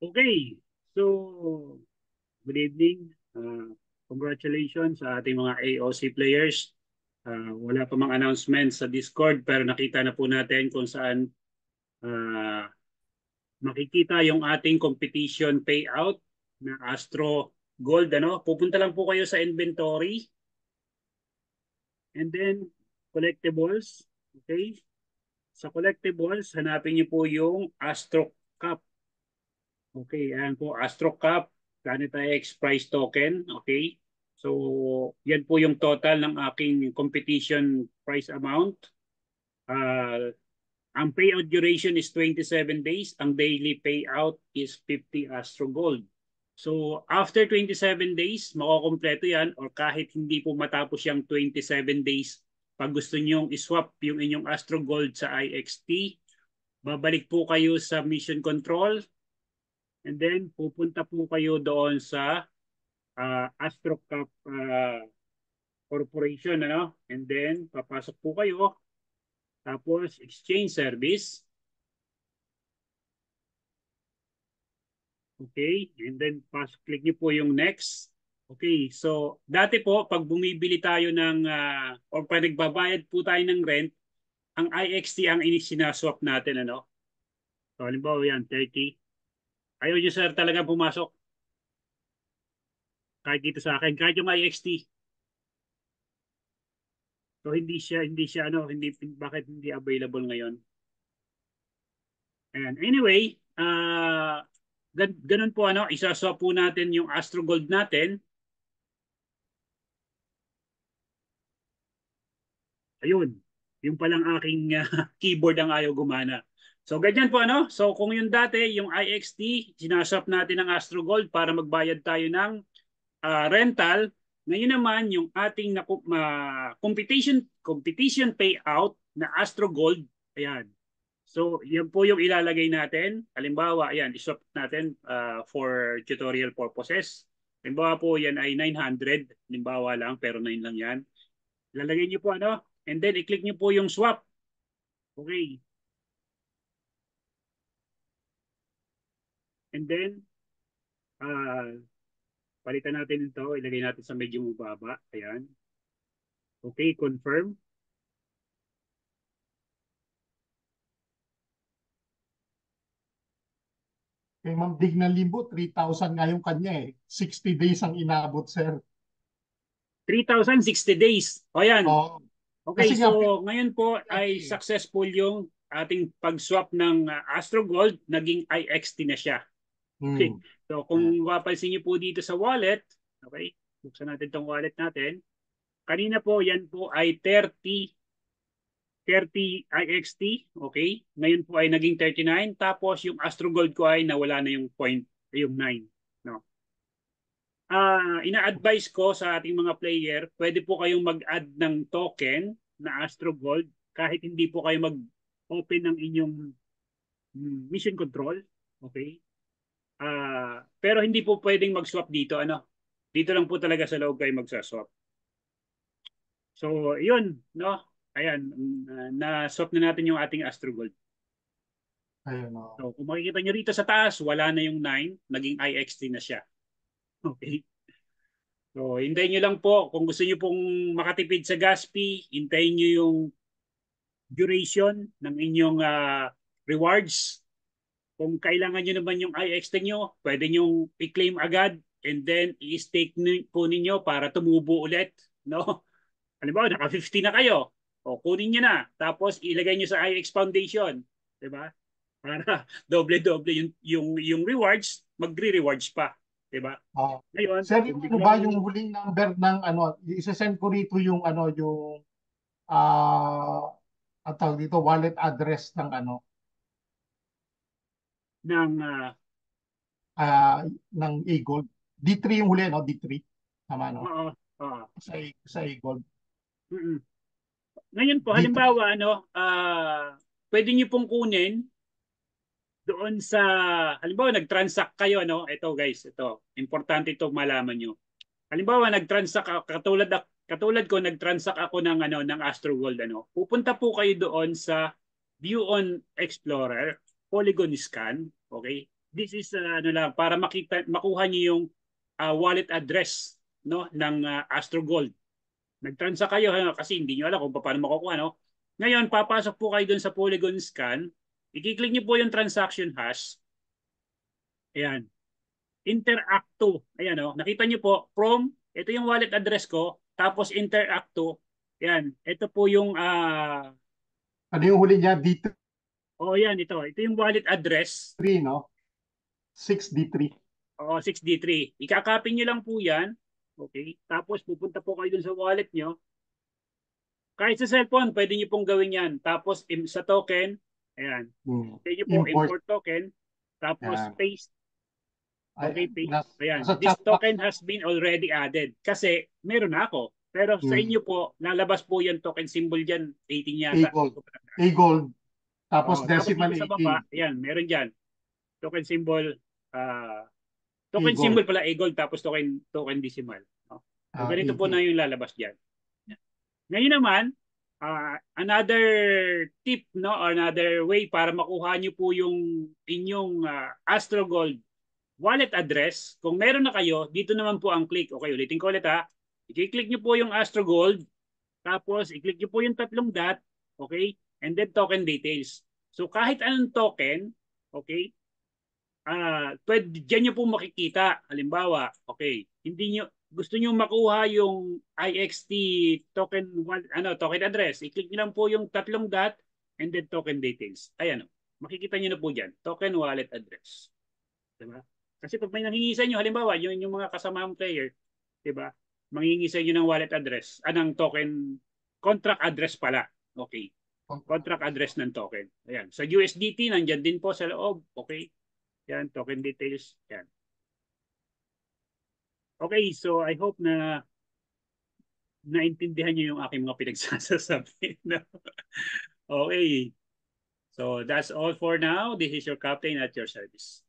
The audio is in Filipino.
Okay, so good evening. Congratulations sa ating mga AOC players. Wala pa mga announcements sa Discord pero nakita na po natin kung saan ah, makikita yung ating competition payout na Astro Gold. Pupunta lang po kayo sa inventory and then collectibles. Okay? Sa collectibles, hanapin niyo po yung Astro Cup. Okay, ayan po, Astro Cup, Planet X Prize Token. Okay, so yan po yung total ng aking competition prize amount. Ang payout duration is 27 days. Ang daily payout is 50 Astro Gold. So after 27 days, makukompleto yan or kahit hindi po matapos yung 27 days, pag gusto nyong iswap yung inyong Astro Gold sa IXT, babalik po kayo sa mission control. And then, pupunta po kayo doon sa Astro Cup Corporation. And then, papasok po kayo. Tapos, exchange service. Okay. And then, click nyo po yung next. Okay. So, dati po, pag bumibili tayo ng, or pag nagbabayad po tayo ng rent, ang IXT ang sinaswap natin. So, halimbawa yan, 30. Ayaw nyo, sir, talaga pumasok. Kahit dito sa akin, kahit yung IXT. So hindi bakit hindi available ngayon? And anyway, ganun po isaswap po natin yung Astro Gold natin. Ayun, yung palang aking keyboard ang ayaw gumana. So ganyan po So kung yung dati, yung IXT, sinaswap natin ng Astro Gold para magbayad tayo ng rental. Ngayon naman yung ating competition payout na Astro Gold, ayan. So yan po yung ilalagay natin. Halimbawa, ayan, iswap natin for tutorial purposes. Halimbawa po yan ay 900. Halimbawa lang, pero 9 lang yan. Ilalagay niyo po and then i-click niyo po yung swap. Okay. And then, palitan natin ito. Ilagay natin sa medyo mababa. Ayan. Okay, confirm. Kay Ma'am Digna Limbo, 3,000 nga yung kanya eh. 60 days ang inabot, sir. 3,060 days. O yan. Oh. Okay, Kasi so ngayon po ay successful yung ating pag-swap ng Astro Gold. Naging IXT na siya. Okay. So kung mapapansin niyo po dito sa wallet, okay, buksan natin tong wallet natin. Kanina po, yan po ay 30 IXT, okay? Ngayon po ay naging 39, tapos yung Astro Gold ko ay nawala na yung point, yung 9, no? Ina-advise ko sa ating mga player, pwede po kayong mag-add ng token na Astro Gold kahit hindi po kayo mag-open ng inyong mission control, okay? Pero hindi po pwedeng mag-swap dito, Dito lang po talaga sa loob kayo magsaswap. So, yun, Ayan, na-swap na natin yung ating Astro Gold. Ayun, So, kung makikita nyo rito sa taas, wala na yung 9, naging IXT na siya. Okay? So, hintayin nyo lang po. Kung gusto nyo pong makatipid sa gas fee, hintayin nyo yung duration ng inyong rewards. Kung kailangan nyo naman yung IXT nyo, pwede nyo i-claim agad and then i-stake po ninyo para tumubo ulit. No? Halimbawa, naka-50 na kayo. O, kunin nyo na. Tapos, ilagay nyo sa IX Foundation. Diba? Para doble-doble yung rewards, magre-rewards pa. Diba? Ngayon, sir, ano ba yung huling number ng isa-send ko rito yung yung dito wallet address ng ng Eagle. D3 yung huli, D3. Tama, no? Sa Eagle. Ngayon po, halimbawa, pwede nyo pong kunin doon sa, halimbawa, nag-transact kayo, Ito guys, ito. Importante ito malaman nyo. Halimbawa, nag-transact ako, katulad ko, nag-transact ako ng Astro Gold, Pupunta po kayo doon sa View on Explorer, Polygon Scan, okay? this is ano lang para makuha niyo yung wallet address no ng Astro Gold. Nagtransact kayo kasi hindi niyo alam kung paano makukuha no. Ngayon papasok po kayo dun sa Polygon Scan, i-click niyo po yung transaction hash. Ayan. Interact to. Ayan oh, nakita niyo po from ito yung wallet address ko tapos interact to. Ayan, ito po yung Ano yung huli niya? D3, oh yan ito. Ito yung wallet address. no? 6D3. Oo, 6D3. Ikakopy niyo lang po yan. Okay? Tapos pupunta po kayo dun sa wallet niyo. Kahit sa cellphone, pwede niyo pong gawin yan. Tapos sa token, ayan. Pwede niyo po import token. Tapos Yan. paste. Okay, paste. Ayan. Nasa This chat box. token has been already added. Kasi meron na ako. Pero sa inyo po, lalabas po yung token symbol dyan. 18 yata. A-Gold. Tapos decimal tapos sa baba, 18. ayan, meron dyan. Token symbol, token symbol pala A-Gold tapos token decimal. No? So, ganito po na yung lalabas dyan. Ngayon naman, another tip, no, or another way para makuha nyo po yung inyong Astro Gold wallet address. Kung meron na kayo, dito naman po ang click. Okay, ulitin ko ulit ha. I-click nyo po yung Astro Gold. Tapos, i-click nyo po yung tatlong dot. Okay? And then token details. So, kahit anong token, okay, pwede, dyan nyo po makikita. Halimbawa, okay, hindi nyo, gusto nyo makuha yung IXT token, token address. I-click nyo lang po yung tatlong dot and then token details. Ayan, makikita nyo na po dyan. Token wallet address. Diba? Kasi pag may nanghingi sa inyo, halimbawa, yung mga kasamang player, diba? Manghingi sa inyo ng wallet address, ng token, contract address pala. Okay. Contract address ng token. Ayan. Sa USDT, nandyan din po sa loob. Okay. Yan, token details. Yan. Okay, so I hope na naintindihan niyo yung aking mga pinagsasasabi. No? Okay. So that's all for now. This is your captain at your service.